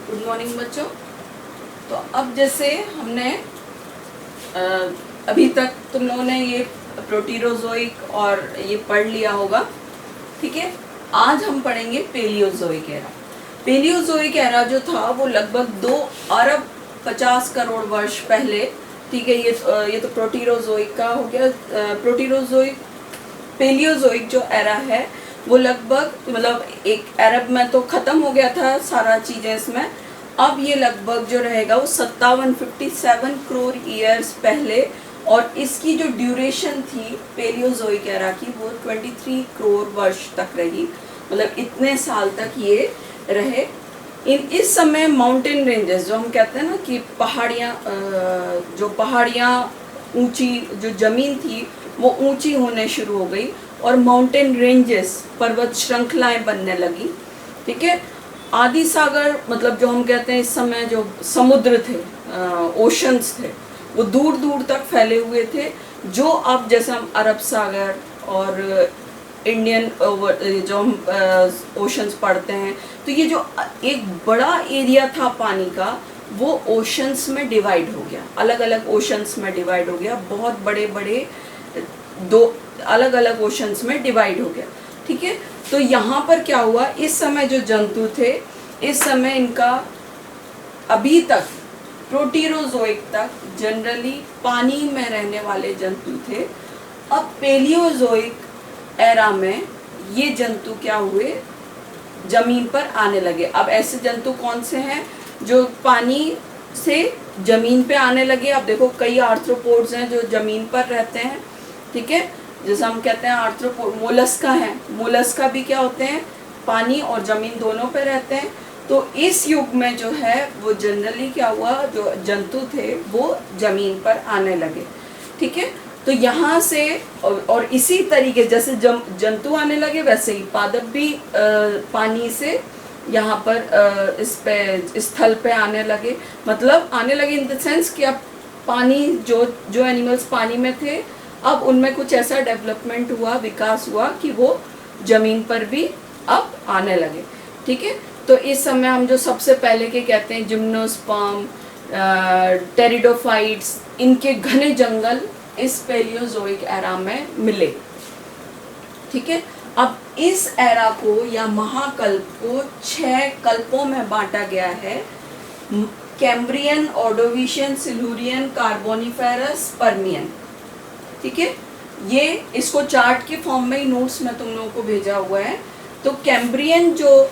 Good morning बच्चों। तो अब जैसे हमने अभी तक तुम लोगों ने ये प्रोटीरोजोइक और ये पढ़ लिया होगा, ठीक है। आज हम पढ़ेंगे पेलियोजोइक एरा। पेलियोजोइक एरा जो था वो लगभग 2 अरब 50 करोड़ वर्ष पहले, ठीक है। ये तो प्रोटीरोजोइक का हो गया। प्रोटीरोजोइक पेलियोजोइक जो एरा है वो लगभग मतलब एक अरब में तो खत्म हो गया था सारा चीजें इसमें। अब ये लगभग जो रहेगा वो 57 करोड़ ईयर्स पहले, और इसकी जो ड्यूरेशन थी पेलियोजोइक एरा की वो 23 करोड़ वर्ष तक रही। मतलब इतने साल तक ये रहे। इस समय माउंटेन रेंजेस जो हम कहते हैं ना कि पहाड़ियाँ ऊंची, जो जमीन थी वो ऊंची होने शुरू हो गई और माउंटेन रेंजेस पर्वत श्रृंखलाएं बनने लगी, ठीक है। आदि सागर मतलब जो हम कहते हैं इस समय जो समुद्र थे, ओशंस थे, वो दूर दूर तक फैले हुए थे। जो अब जैसे हम अरब सागर और इंडियन जो हम ओशंस पढ़ते हैं, तो ये जो एक बड़ा एरिया था पानी का वो ओशंस में डिवाइड हो गया, अलग अलग ओशंस में डिवाइड हो गया। बहुत बड़े बड़े दो अलग अलग ओशंस में डिवाइड हो गया, ठीक है। तो यहाँ पर क्या हुआ, इस समय जो जंतु थे, इस समय इनका अभी तक प्रोटीरोजोइक तक जनरली पानी में रहने वाले जंतु थे। अब पेलियोजोइक एरा में ये जंतु क्या हुए, जमीन पर आने लगे। अब ऐसे जंतु कौन से हैं जो पानी से जमीन पे आने लगे। अब देखो कई आर्थ्रोपोड्स हैं जो जमीन पर रहते हैं, ठीक है। जैसे हम कहते हैं आर्थ्रोपोड, मोलस्का है, मोलस्का भी क्या होते हैं, पानी और जमीन दोनों पे रहते हैं। तो इस युग में जो है वो जनरली क्या हुआ, जो जंतु थे वो जमीन पर आने लगे, ठीक है। तो यहाँ से और इसी तरीके जैसे जंतु आने लगे वैसे ही पादप भी पानी से यहाँ पर इस स्थल पे आने लगे। मतलब आने लगे इन द सेंस कि अब पानी जो एनिमल्स पानी में थे, अब उनमें कुछ ऐसा डेवलपमेंट हुआ, विकास हुआ कि वो जमीन पर भी अब आने लगे, ठीक है। तो इस समय हम जो सबसे पहले के कहते हैं जिम्नोस्पर्म, टेरिडोफाइट्स, इनके घने जंगल इस पेलियोजोइक एरा में मिले, ठीक है। अब इस एरा को या महाकल्प को 6 कल्पों में बांटा गया है। Cambrian, Ordovician, Silurian, Carboniferous, Permian, ठीक है। ये इसको चार्ट के फॉर्म में ही नोट्स में तुम लोगों को भेजा हुआ है। तो कैम्ब्रियन जो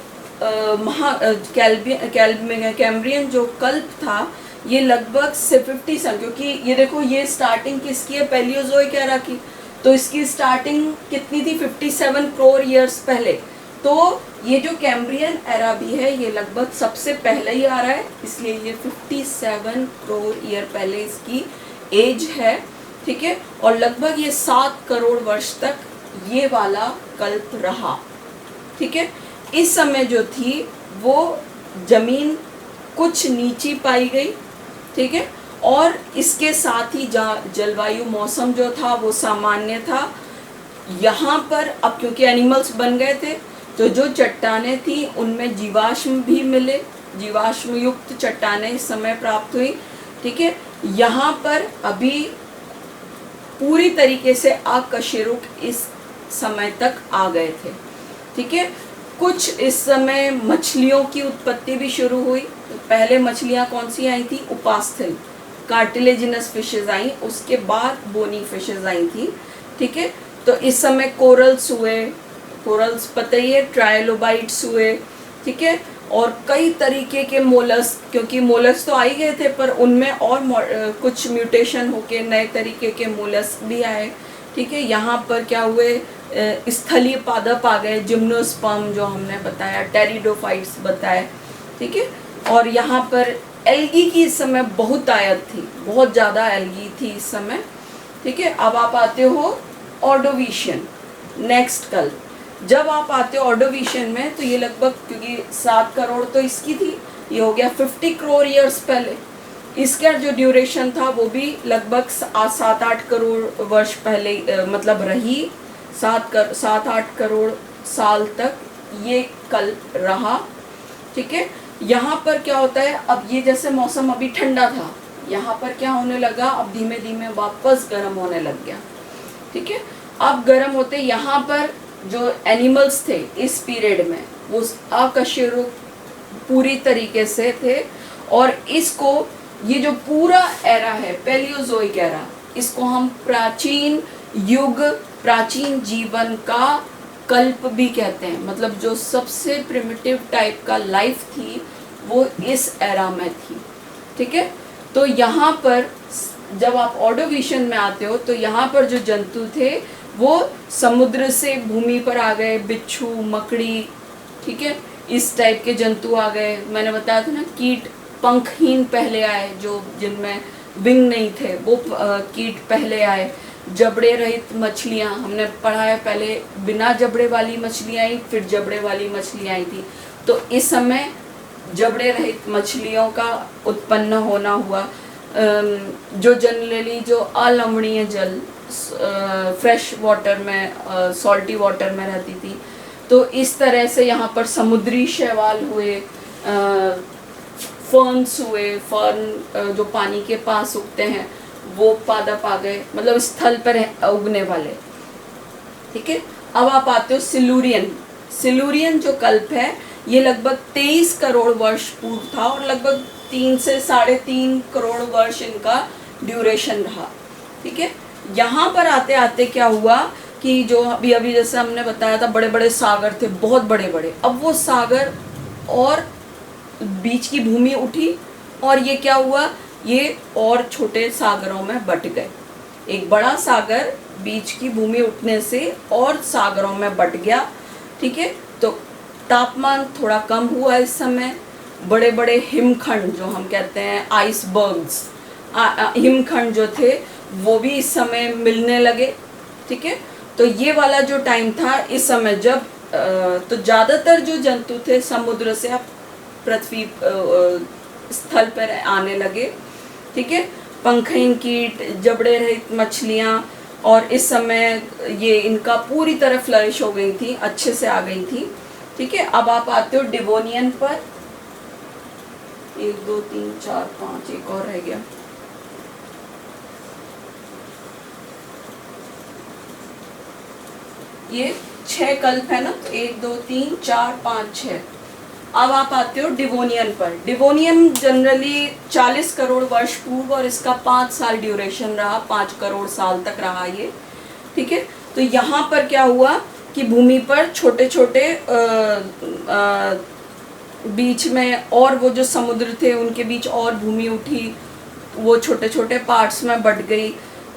कैम्ब्रियन जो कल्प था ये लगभग 50 साल, क्योंकि ये देखो ये स्टार्टिंग किसकी है, पेलियोजोइक एरा की। तो इसकी स्टार्टिंग कितनी थी, 57 करोड़ ईयर्स पहले। तो ये जो कैम्ब्रियन एरा भी है ये लगभग सबसे पहले ही आ रहा है, इसलिए ये 57 करोड़ ईयर पहले इसकी एज है, ठीक है। और लगभग ये 7 करोड़ वर्ष तक ये वाला कल्प रहा, ठीक है। इस समय जो थी वो जमीन कुछ नीची पाई गई, ठीक है। और इसके साथ ही जलवायु मौसम जो था वो सामान्य था। यहाँ पर अब क्योंकि एनिमल्स बन गए थे तो जो चट्टानें थी उनमें जीवाश्म भी मिले, जीवाश्म युक्त चट्टानें इस समय प्राप्त हुई, ठीक है। यहाँ पर अभी पूरी तरीके से अकशेरुक इस समय तक आ गए थे, ठीक है। कुछ इस समय मछलियों की उत्पत्ति भी शुरू हुई। पहले मछलियाँ कौन सी आई थी, उपास्थल कार्टिलेजिनस फिशेज आई, उसके बाद बोनी फिशेज आई थी, ठीक है। तो इस समय कोरल्स हुए, कोरल्स पता ही है, ट्रायलोबाइट्स हुए, ठीक है। और कई तरीके के मोलस्क, क्योंकि मोलस्क तो आ ही गए थे पर उनमें और कुछ म्यूटेशन होके नए तरीके के मोलस्क भी आए, ठीक है। यहाँ पर क्या हुए, स्थलीय पादप आ गए, जिम्नोस्पर्म जो हमने बताया, टेरिडोफाइट्स बताए, ठीक है। और यहाँ पर एल्गी की इस समय बहुत आयत थी, बहुत ज़्यादा एल्गी थी इस समय, ठीक है। अब आप आते हो ऑर्डोविशियन, नेक्स्ट कल जब आप आते हो ऑर्डोविशियन में, तो ये लगभग क्योंकि 7 करोड़ तो इसकी थी, ये हो गया 50 करोड़ ईयर्स पहले। इसका जो ड्यूरेशन था वो भी लगभग 7-8 करोड़ वर्ष पहले मतलब रही, 7-8 करोड़ साल तक ये कल्प रहा, ठीक है। यहाँ पर क्या होता है, अब ये जैसे मौसम अभी ठंडा था, यहाँ पर क्या होने लगा, अब धीमे धीमे वापस गर्म होने लग गया। ठीक है, अब गर्म होते यहाँ पर जो एनिमल्स थे इस पीरियड में वो अकशेरुक पूरी तरीके से थे, और इसको ये जो पूरा एरा है पैलियोजोइक एरा, इसको हम प्राचीन युग, प्राचीन जीवन का कल्प भी कहते हैं। मतलब जो सबसे प्रिमिटिव टाइप का लाइफ थी वो इस एरा में थी। ठीक है, तो यहाँ पर जब आप ऑर्डोविशन में आते हो तो यहाँ पर जो जंतु थे वो समुद्र से भूमि पर आ गए, बिच्छू, मकड़ी, ठीक है, इस टाइप के जंतु आ गए। मैंने बताया था ना, कीट पंखहीन पहले आए, जो जिनमें विंग नहीं थे वो कीट पहले आए। जबड़े रहित मछलियाँ हमने पढ़ा है, पहले बिना जबड़े वाली मछलियाँ आई, फिर जबड़े वाली मछलियाँ आई थी। तो इस समय जबड़े रहित मछलियों का उत्पन्न होना हुआ, जो जनरली जो अलवणीय जल फ्रेश वाटर में, सॉल्टी वाटर में रहती थी। तो इस तरह से यहाँ पर समुद्री शैवाल हुए, फर्न्स हुए, फर्न जो पानी के पास उगते हैं वो पादप आ गए, मतलब स्थल पर उगने वाले। ठीक है, अब आप आते हो सिलूरियन। सिलूरियन जो कल्प है ये लगभग 23 करोड़ वर्ष पूर्व था, और लगभग 3 से 3.5 करोड़ वर्ष इनका ड्यूरेशन रहा। ठीक है, यहाँ पर आते आते क्या हुआ कि जो अभी अभी जैसे हमने बताया था, बड़े बड़े सागर थे, बहुत बड़े बड़े, अब वो सागर और बीच की भूमि उठी, और ये क्या हुआ, ये और छोटे सागरों में बट गए। एक बड़ा सागर बीच की भूमि उठने से और सागरों में बट गया। ठीक है, तो तापमान थोड़ा कम हुआ इस समय। बड़े बड़े हिमखंड जो हम कहते हैं आइसबर्ग्स, हिमखंड जो थे वो भी इस समय मिलने लगे। ठीक है, तो ये वाला जो टाइम था इस समय जब तो ज़्यादातर जो जंतु थे समुद्र से अब पृथ्वी स्थल पर आने लगे। ठीक है, पंखहीन कीट, जबड़े रहित मछलियाँ, और इस समय ये इनका पूरी तरह फ्लरिश हो गई थी, अच्छे से आ गई थी। ठीक है, अब आप आते हो डिवोनियन पर। 1 2 3 4 5, एक और रह गया। ये 6 कल्प है ना, तो 1 2 3 4 5 6। अब आप आते हो डिवोनियन पर। डिवोनियन जनरली 40 करोड़ वर्ष पूर्व, और इसका 5 साल ड्यूरेशन रहा, 5 करोड़ साल तक रहा ये। ठीक है, तो यहाँ पर क्या हुआ कि भूमि पर छोटे छोटे बीच में, और वो जो समुद्र थे उनके बीच और भूमि उठी, वो छोटे छोटे पार्ट्स में बट गई।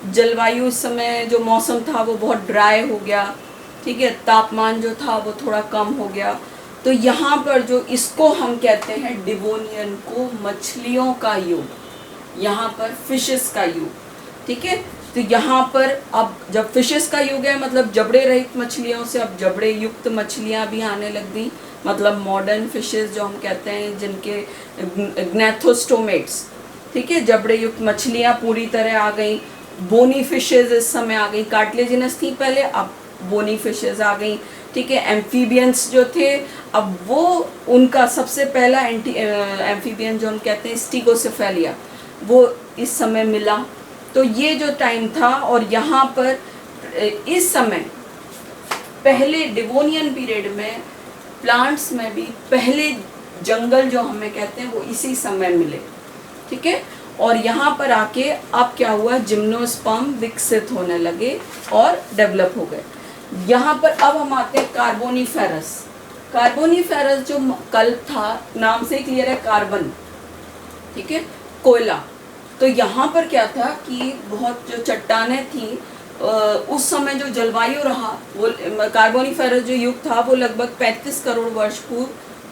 जलवायु इस समय जो मौसम था वो बहुत ड्राई हो गया। ठीक है, तापमान जो था वो थोड़ा कम हो गया। तो यहाँ पर जो इसको हम कहते हैं डिवोनियन को मछलियों का युग, यहाँ पर फिशेस का युग। ठीक है, तो यहाँ पर अब जब फिशेस का युग है, मतलब जबड़े रहित मछलियों से अब जबड़े युक्त मछलियाँ भी आने लग गई। मतलब मॉडर्न फिशेस जो हम कहते हैं, जिनके ग्नैथोस्टोमेट्स, ठीक है, जबड़े युक्त मछलियाँ पूरी तरह आ गई। बोनी फिशेस इस समय आ गई, कार्टिलेजिनस थी पहले, अब बोनी फिशेस आ गई। ठीक है, एम्फीबियंस जो थे, अब वो उनका सबसे पहला एम्फीबियन जो हम कहते हैं स्टीगोसेफेलिया, वो इस समय मिला। तो ये जो टाइम था, और यहाँ पर इस समय पहले डिवोनियन पीरियड में प्लांट्स में भी पहले जंगल जो हमें कहते हैं वो इसी समय मिले। ठीक है, और यहाँ पर आके अब क्या हुआ, जिम्नोस्पर्म विकसित होने लगे और डेवलप हो गए। यहाँ पर अब हम आते हैं कार्बोनीफेरस। कार्बोनीफेरस जो कल्प था, नाम से ही क्लियर है, कार्बन, ठीक है, कोयला। तो यहाँ पर क्या था कि बहुत जो चट्टानें थी, उस समय जो जलवायु रहा, वो कार्बोनीफेरस जो युग था वो लगभग 35 करोड़ वर्ष पूर्व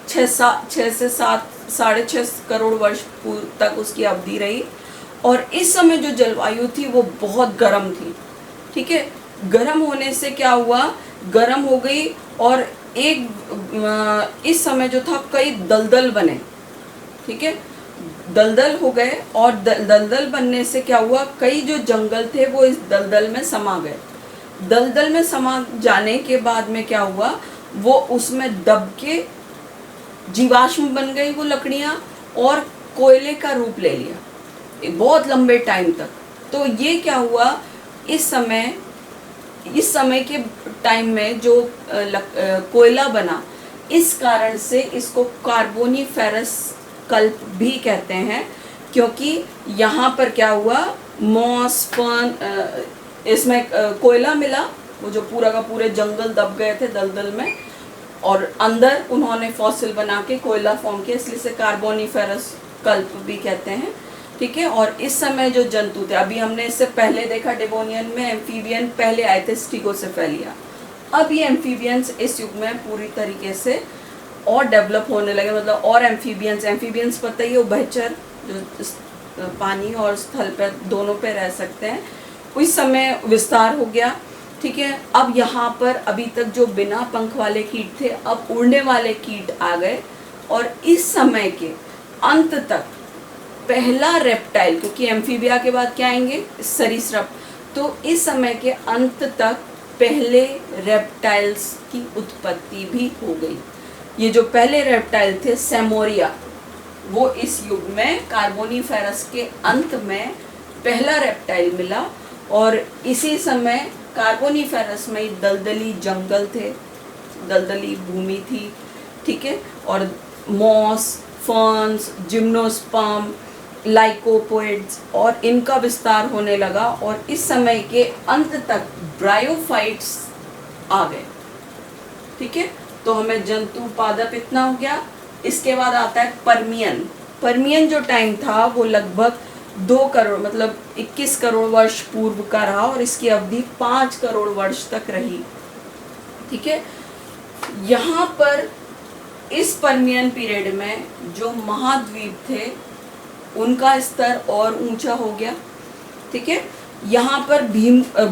6 से 7.5 करोड़ वर्ष पूर्व तक उसकी अवधि रही। और इस समय जो जलवायु थी वो बहुत गर्म थी। ठीक है, गर्म होने से क्या हुआ, गर्म हो गई, और एक इस समय जो था कई दलदल बने। ठीक है, दलदल हो गए, और दलदल बनने से क्या हुआ, कई जो जंगल थे वो इस दलदल में समा गए। दलदल में समा जाने के बाद में क्या हुआ, वो उसमें दब के जीवाश्म बन गई वो लकड़ियाँ और कोयले का रूप ले लिया बहुत लंबे टाइम तक। तो ये क्या हुआ, इस समय के टाइम में जो कोयला बना, इस कारण से इसको कार्बोनिफेरस कल्प भी कहते हैं, क्योंकि यहाँ पर क्या हुआ, मॉस फर्न, इसमें कोयला मिला, वो जो पूरा का पूरे जंगल दब गए थे दलदल में, और अंदर उन्होंने फॉसिल बना के कोयला फॉर्म किया, इसलिए से कार्बोनिफेरस कल्प भी कहते हैं। ठीक है, और इस समय जो जंतु थे, अभी हमने इससे पहले देखा डेवोनियन में एम्फीबियन पहले आए थे स्टीगोसेफेलिया, अब ये एम्फीबियंस इस युग में पूरी तरीके से और डेवलप होने लगे, मतलब और एम्फीबियंस पता ही, उभयचर जो पानी और स्थल पर दोनों पे रह सकते हैं, उस समय विस्तार हो गया। ठीक है, अब यहाँ पर अभी तक जो बिना पंख वाले कीट थे, अब उड़ने वाले कीट आ गए, और इस समय के अंत तक पहला रेप्टाइल, क्योंकि एम्फीबिया के बाद क्या आएंगे, सरीसृप, तो इस समय के अंत तक पहले रेप्टाइल्स की उत्पत्ति भी हो गई। ये जो पहले रेप्टाइल थे सेमोरिया, वो इस युग में कार्बोनिफेरस के अंत में पहला रेप्टाइल मिला, और इसी समय कार्बोनिफेरस में दलदली जंगल थे, दलदली भूमि थी। ठीक है, और मॉस, फर्न्स, जिम्नोस्पर्म, लाइकोपोइड्स, और इनका विस्तार होने लगा, और इस समय के अंत तक ब्रायोफाइट्स आ गए। ठीक है, तो हमें जंतु पादप इतना हो गया। इसके बाद आता है परमियन जो टाइम था वो लगभग 2 करोड़ मतलब 21 करोड़ वर्ष पूर्व का रहा, और इसकी अवधि 5 करोड़ वर्ष तक रही। ठीक है, यहाँ पर इस परमियन पीरियड में जो महाद्वीप थे उनका स्तर और ऊंचा हो गया। ठीक है, यहाँ पर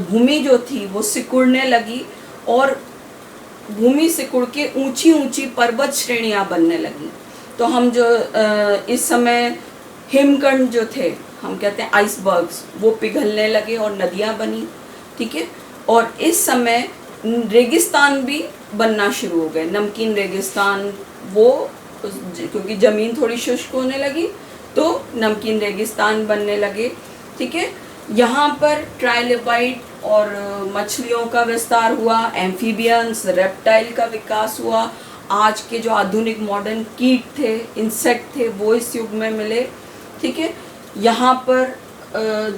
भूमि जो थी वो सिकुड़ने लगी, और भूमि सिकुड़ के ऊंची ऊंची पर्वत श्रेणियां बनने लगी। तो हम जो इस समय हिमकंड जो थे, हम कहते हैं आइसबर्ग्स, वो पिघलने लगे और नदियां बनी। ठीक है, और इस समय रेगिस्तान भी बनना शुरू हो गए, नमकीन रेगिस्तान, वो क्योंकि ज़मीन थोड़ी शुष्क होने लगी तो नमकीन रेगिस्तान बनने लगे। ठीक है, यहाँ पर ट्राइलोबाइट और मछलियों का विस्तार हुआ, एम्फीबियंस, रेप्टाइल का विकास हुआ। आज के जो आधुनिक मॉडर्न कीट थे, इंसेक्ट थे, वो इस युग में मिले। ठीक है, यहाँ पर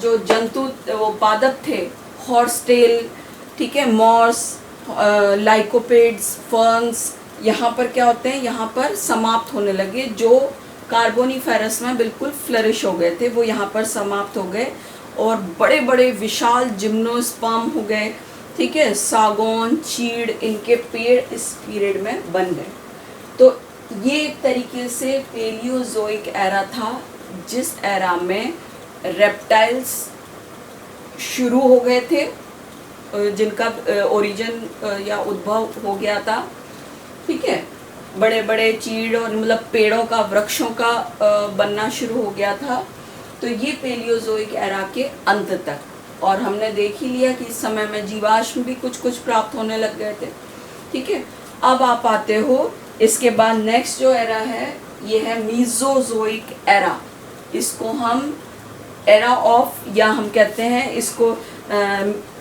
जो जंतु वो पादप थे, हॉर्सटेल, ठीक है, मॉर्स, लाइकोपेड्स, फर्न्स, यहाँ पर क्या होते हैं, यहाँ पर समाप्त होने लगे। जो कार्बोनिफेरस में बिल्कुल फ्लरिश हो गए थे वो यहाँ पर समाप्त हो गए, और बड़े बड़े विशाल जिम्नोस्पर्म हो गए। ठीक है, सागौन, चीड़, इनके पेड़ इस पीरियड में बन गए। तो ये एक तरीके से पेलियोजोइक एरा था, जिस एरा में रेप्टाइल्स शुरू हो गए थे, जिनका ओरिजिन या उद्भव हो गया था। ठीक है, बड़े बड़े चीड़ और मतलब पेड़ों का, वृक्षों का बनना शुरू हो गया था। तो ये पेलियोजोइक एरा के अंत तक, और हमने देख ही लिया कि इस समय में जीवाश्म भी कुछ कुछ प्राप्त होने लग गए थे। ठीक है, अब आप आते हो इसके बाद नेक्स्ट जो एरा है ये है मीजोजोइक एरा। इसको हम एरा ऑफ, या हम कहते हैं इसको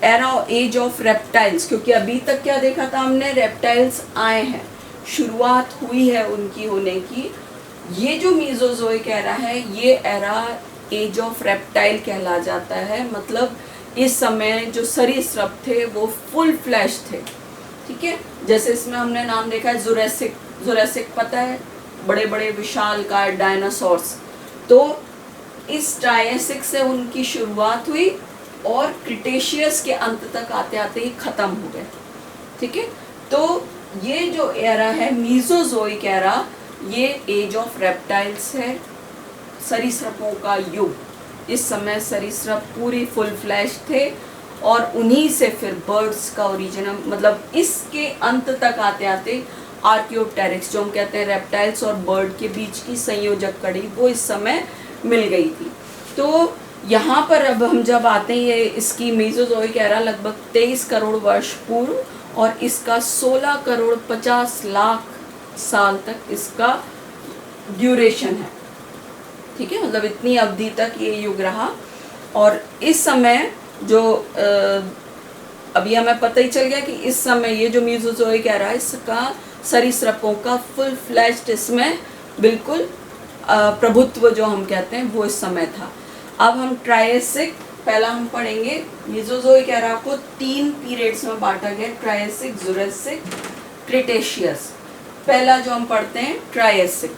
एरा एज ऑफ रेप्टाइल्स, क्योंकि अभी तक क्या देखा था हमने, रेप्टाइल्स आए हैं, शुरुआत हुई है उनकी होने की। ये जो मीजोजोइक एरा है ये एरा एज ऑफ रेप्टाइल कहला जाता है। मतलब इस समय जो सरीसृप थे वो फुल फ्लैश थे। ठीक है, जैसे इसमें हमने नाम देखा है जुरासिक पता है, बड़े बड़े विशालकाय डायनासोर्स। तो इस ट्रायसिक से उनकी शुरुआत हुई और क्रिटेशियस के अंत तक आते आते ही खत्म हो गए। ठीक है, तो ये जो एरा है मीजोजोइक एरा, ये एज ऑफ रेप्टाइल्स है, सरीसृपों का युग। इस समय सरीसृप पूरी फुल फ्लैश थे, और उन्हीं से फिर बर्ड्स का ओरिजिन, मतलब इसके अंत तक आते आते आर्कियोप्टेरिक्स, जो हम कहते हैं रेप्टाइल्स और बर्ड के बीच की संयोजक कड़ी, वो इस समय मिल गई थी। तो यहाँ पर अब हम जब आते हैं, ये इसकी मीजोजोइक एरा लगभग 23 करोड़ वर्ष पूर्व, और इसका 16 करोड़ 50 लाख साल तक इसका ड्यूरेशन है, ठीक है, मतलब इतनी अवधि तक ये युग रहा। और इस समय जो अभी हमें पता ही चल गया कि इस समय ये जो मीसोजोइक एरा है इसका सरीसृपों का फुल फ्लैश्ड इसमें बिल्कुल प्रभुत्व जो हम कहते हैं वो इस समय था। अब हम ट्रायसिक, पहला हम पढ़ेंगे मीसोजोइक एरा को 3 पीरियड्स में बांटा गया, ट्रायसिक, जुरासिक, क्रिटेशियस। पहला जो हम पढ़ते हैं ट्रायसिक,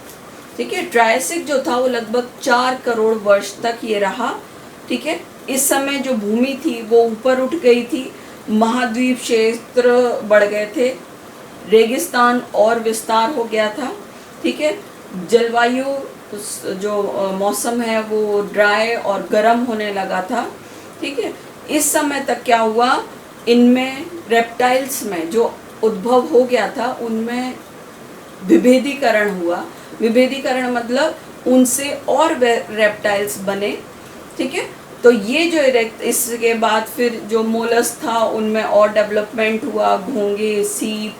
ठीक है। ट्रायसिक जो था वो लगभग 4 करोड़ वर्ष तक ये रहा, ठीक है। इस समय जो भूमि थी वो ऊपर उठ गई थी, महाद्वीप क्षेत्र बढ़ गए थे, रेगिस्तान और विस्तार हो गया था, ठीक है। जलवायु जो मौसम है वो ड्राई और गर्म होने लगा था, ठीक है। इस समय तक क्या हुआ, इनमें रेप्टाइल्स में जो उद्भव हो गया था उनमें विभेदीकरण हुआ। विभेदीकरण मतलब उनसे और रेप्टाइल्स बने, ठीक है। तो ये जो इसके बाद फिर जो मोलस था उनमें और डेवलपमेंट हुआ, घोंगे, सीप,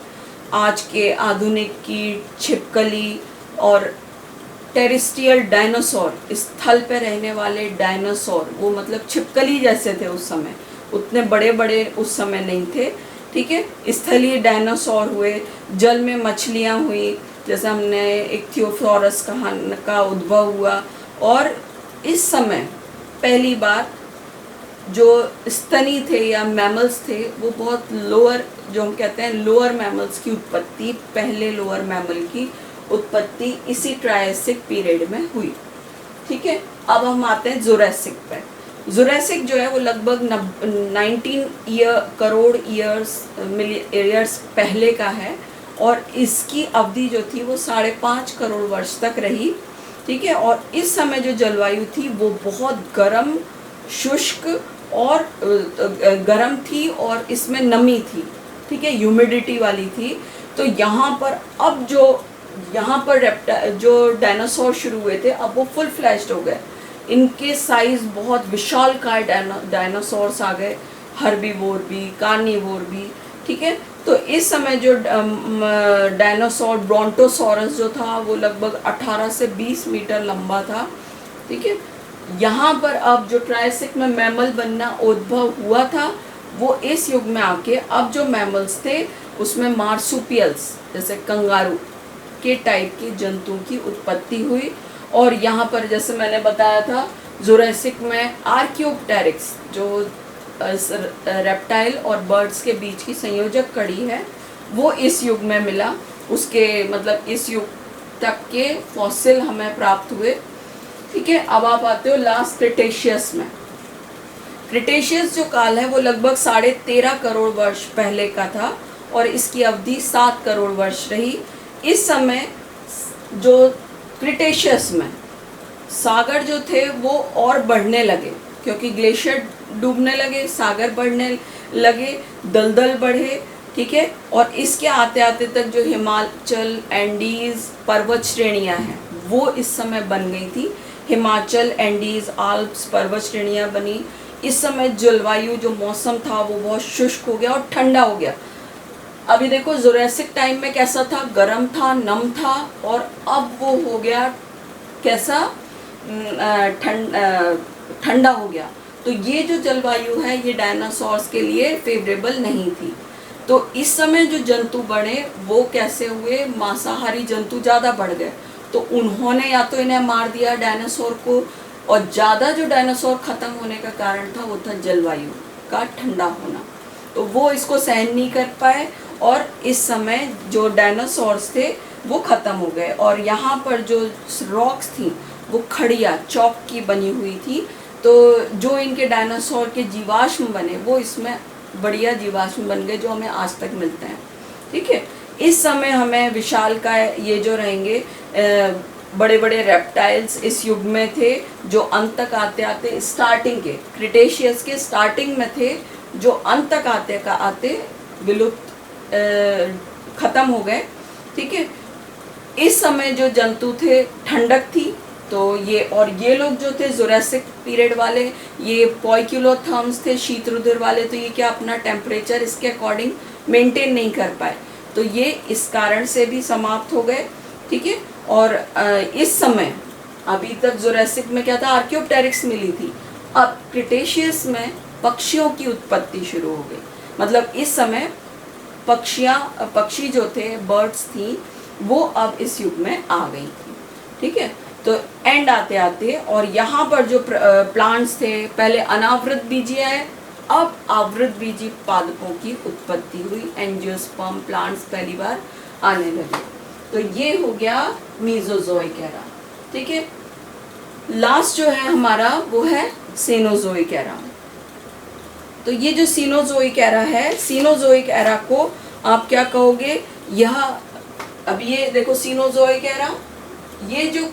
आज के आधुनिक कीट, छिपकली और टेरेस्ट्रियल डायनासोर, स्थल पे रहने वाले डायनासोर, वो मतलब छिपकली जैसे थे उस समय, उतने बड़े बड़े उस समय नहीं थे, ठीक है। स्थलीय डायनासोर हुए, जल में मछलियाँ हुई, जैसे हमने इक्थियोसॉरस का उद्भव हुआ। और इस समय पहली बार जो स्तनी थे या मैमल्स थे वो बहुत लोअर, जो हम कहते हैं लोअर मैमल्स की उत्पत्ति, पहले लोअर मैमल की उत्पत्ति इसी ट्रायसिक पीरियड में हुई, ठीक है। अब हम आते हैं जुरासिक पे। जुरासिक जो है वो लगभग 19 करोड़ ईयर्स पहले का है और इसकी अवधि जो थी वो 5.5 करोड़ वर्ष तक रही, ठीक है। और इस समय जो जलवायु थी वो बहुत गर्म, शुष्क और गर्म थी और इसमें नमी थी, ठीक है, ह्यूमिडिटी वाली थी। तो यहाँ पर अब जो डायनासोर शुरू हुए थे अब वो फुल फ्लैश्ड हो गए, इनके साइज बहुत विशालकाय डायनासोर्स आ गए, हर्बीवोर भी, कार्निवोर भी, ठीक है। तो इस समय जो डायनासोर ब्रोंटोसॉरस जो था वो लगभग 18 से 20 मीटर लंबा था, ठीक है। यहाँ पर अब जो ट्रायसिक में मैमल बनना उद्भव हुआ था वो इस युग में आके अब जो मैमल्स थे उसमें मार्सुपियल्स जैसे कंगारू के टाइप के जंतुओं की उत्पत्ति हुई। और यहाँ पर जैसे मैंने बताया था जुरासिक में आर्कियोप्टेरिक्स जो रेप्टाइल और बर्ड्स के बीच की संयोजक कड़ी है वो इस युग में मिला, उसके मतलब इस युग तक के फॉसिल हमें प्राप्त हुए, ठीक है। अब आप आते हो लास्ट क्रिटेशियस में। क्रिटेशियस जो काल है वो लगभग 13.5 करोड़ वर्ष पहले का था और इसकी अवधि 7 करोड़ वर्ष रही। इस समय जो क्रिटेशियस में सागर जो थे वो और बढ़ने लगे क्योंकि ग्लेशियर डूबने लगे, सागर बढ़ने लगे, दलदल बढ़े, ठीक है। और इसके आते आते तक जो हिमाचल एंडीज पर्वत श्रेणियाँ हैं वो इस समय बन गई थी। हिमाचल, एंडीज, आल्प्स पर्वत श्रेणियाँ बनी। इस समय जलवायु जो मौसम था वो बहुत शुष्क हो गया और ठंडा हो गया। अभी देखो जुरासिक टाइम में कैसा था, गर्म था, नम था, और अब वो हो गया कैसा, ठंडा हो गया। तो ये जो जलवायु है ये डायनासोर्स के लिए फेवरेबल नहीं थी। तो इस समय जो जंतु बढ़े वो कैसे हुए, मांसाहारी जंतु ज़्यादा बढ़ गए, तो उन्होंने या तो इन्हें मार दिया डायनासोर को, और ज़्यादा जो डायनासोर ख़त्म होने का कारण था वो था जलवायु का ठंडा होना, तो वो इसको सहन नहीं कर पाए और इस समय जो डायनासोर्स थे वो ख़त्म हो गए। और यहाँ पर जो रॉक्स थी वो खड़िया चौक की बनी हुई थी, तो जो इनके डायनासोर के जीवाश्म बने वो इसमें बढ़िया जीवाश्म बन गए जो हमें आज तक मिलते हैं, ठीक है। इस समय हमें विशालकाय ये जो रहेंगे बड़े बड़े रेप्टाइल्स इस युग में थे जो अंत तक आते आते स्टार्टिंग के क्रिटेशियस के स्टार्टिंग में थे, जो अंत तक आते विलुप्त ख़त्म हो गए, ठीक है। इस समय जो जंतु थे ठंडक थी, तो ये लोग जो थे जुरासिक पीरियड वाले ये पॉइक्यूलोथर्म्स थे, शीत रुधिर वाले, तो ये क्या अपना टेम्परेचर इसके अकॉर्डिंग मेंटेन नहीं कर पाए। तो ये इस कारण से भी समाप्त हो गए, ठीक है। और इस समय अभी तक जुरासिक में क्या था, आर्कियोप्टेरिक्स मिली थी, अब क्रिटेशियस में पक्षियों की उत्पत्ति शुरू हो गई। मतलब इस समय पक्षी जो थे, बर्ड्स थी, वो अब इस युग में आ गई थी, ठीक है। तो एंड आते आते और यहाँ पर जो प्लांट्स थे, पहले अनावृत बीजी आए, अब आवृत बीजी पादपों की उत्पत्ति हुई, एंजियोस्पर्म प्लांट्स पहली बार आने लगे। तो ये हो गया मीजोजोइक एरा, ठीक है। लास्ट जो है हमारा वो है सीनोजोइक एरा। तो ये जो सीनोजोइक एरा है, सीनोजोइक एरा को आप क्या कहोगे, यह अब ये देखो सीनोजोइक एरा, ये जो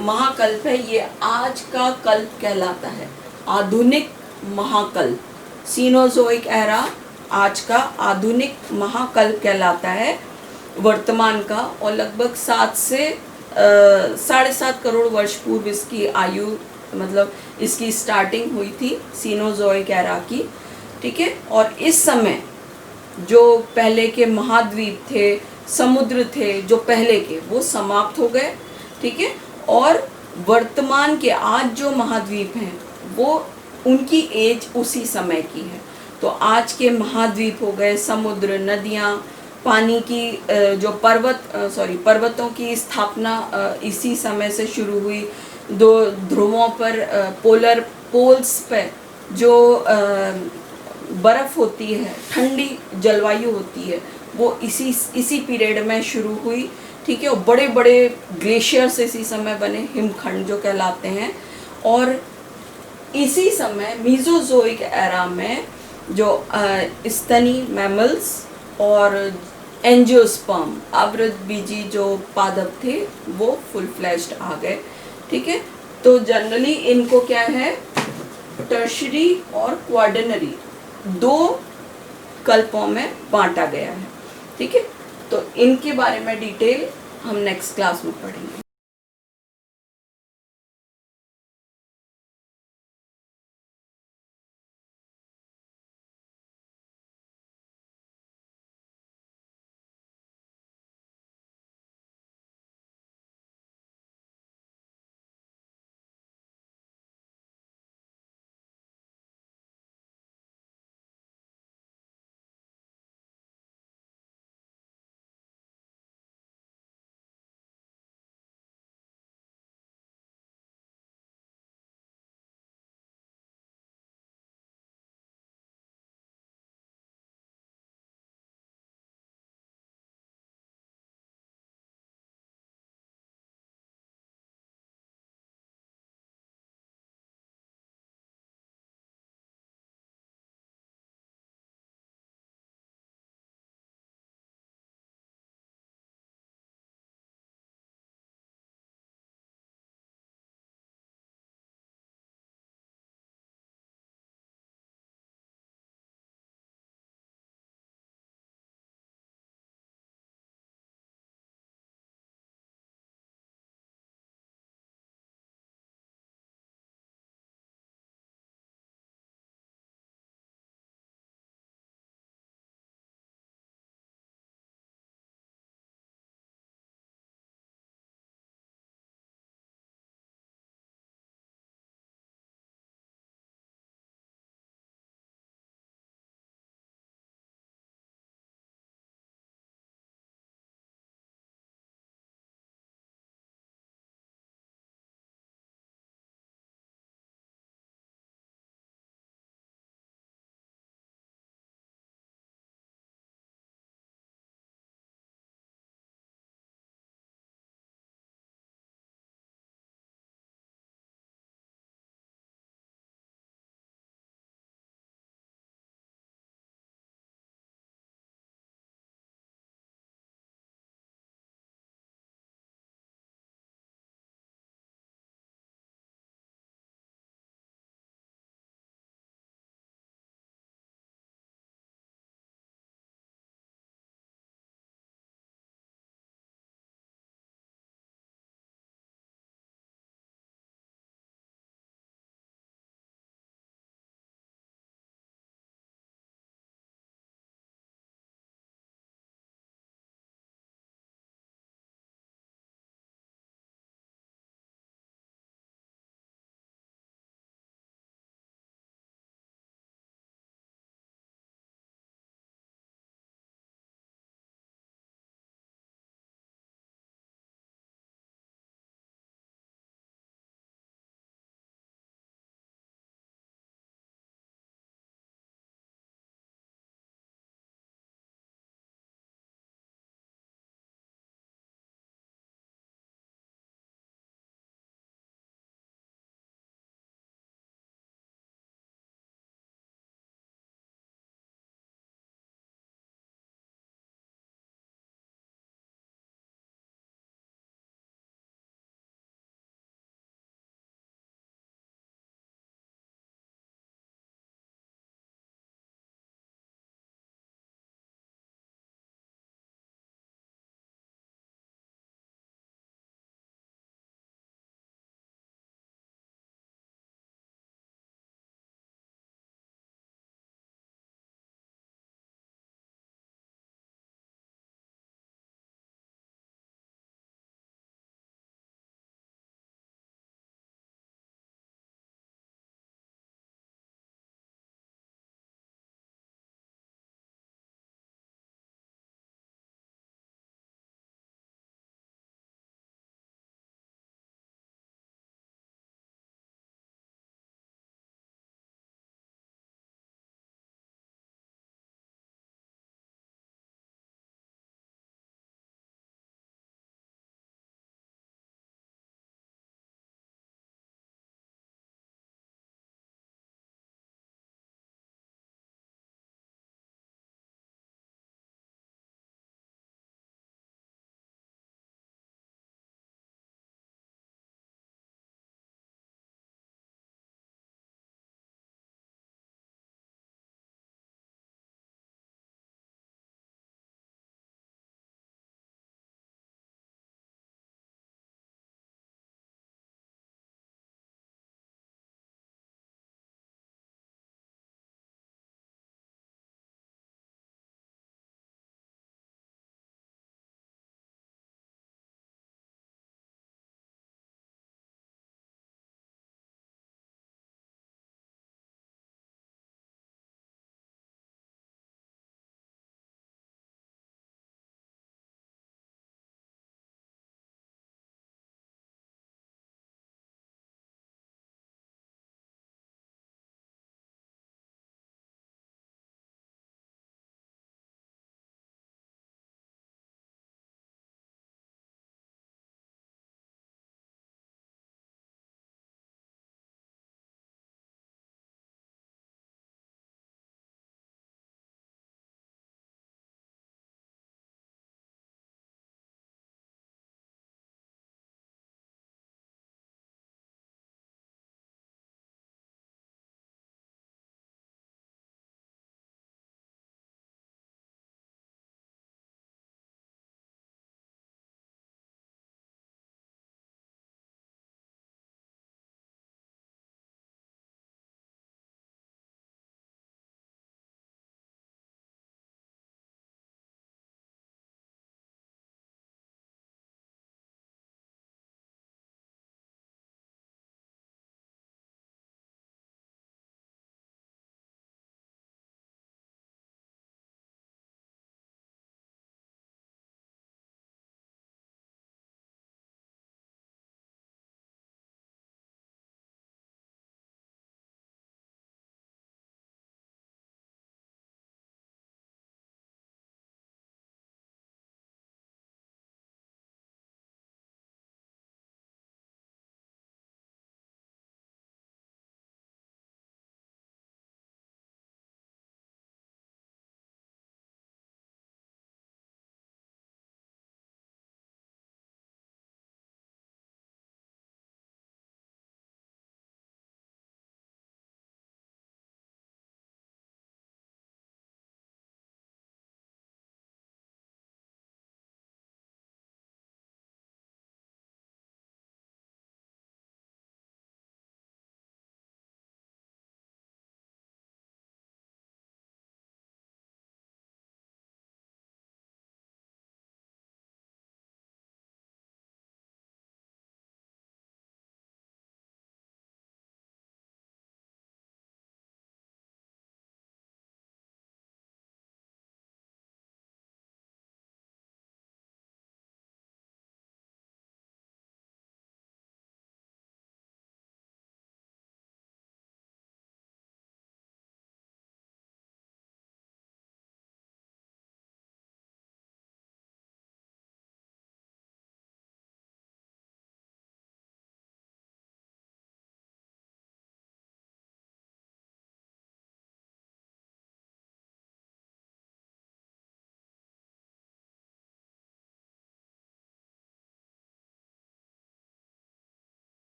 महाकल्प है ये आज का कल्प कहलाता है, आधुनिक महाकल्प। सीनोजोइक एरा आज का आधुनिक महाकल्प कहलाता है वर्तमान का, और लगभग 7 से 7.5 करोड़ वर्ष पूर्व इसकी आयु, मतलब इसकी स्टार्टिंग हुई थी सीनोजोइक एरा की, ठीक है। और इस समय जो पहले के महाद्वीप थे, समुद्र थे जो पहले के, वो समाप्त हो गए, ठीक है। और वर्तमान के आज जो महाद्वीप हैं वो उनकी एज उसी समय की है। तो आज के महाद्वीप हो गए, समुद्र, नदियाँ, पानी की जो पर्वतों की स्थापना इसी समय से शुरू हुई। 2 ध्रुवों पर, पोल्स पे जो बर्फ़ होती है, ठंडी जलवायु होती है, वो इसी पीरियड में शुरू हुई, ठीक है। और बड़े बड़े ग्लेशियर्स इसी समय बने, हिमखंड जो कहलाते हैं। और इसी समय मीजोजोइक एरा में जो स्तनी मैमल्स और एंजियोस्पर्म आवृत बीजी जो पादप थे वो फुल फ्लैश्ड आ गए, ठीक है। तो जनरली इनको क्या है, टर्शरी और क्वार्डनरी 2 कल्पों में बांटा गया है, ठीक है। तो इनके बारे में डिटेल हम नेक्स्ट क्लास में पढ़ेंगे।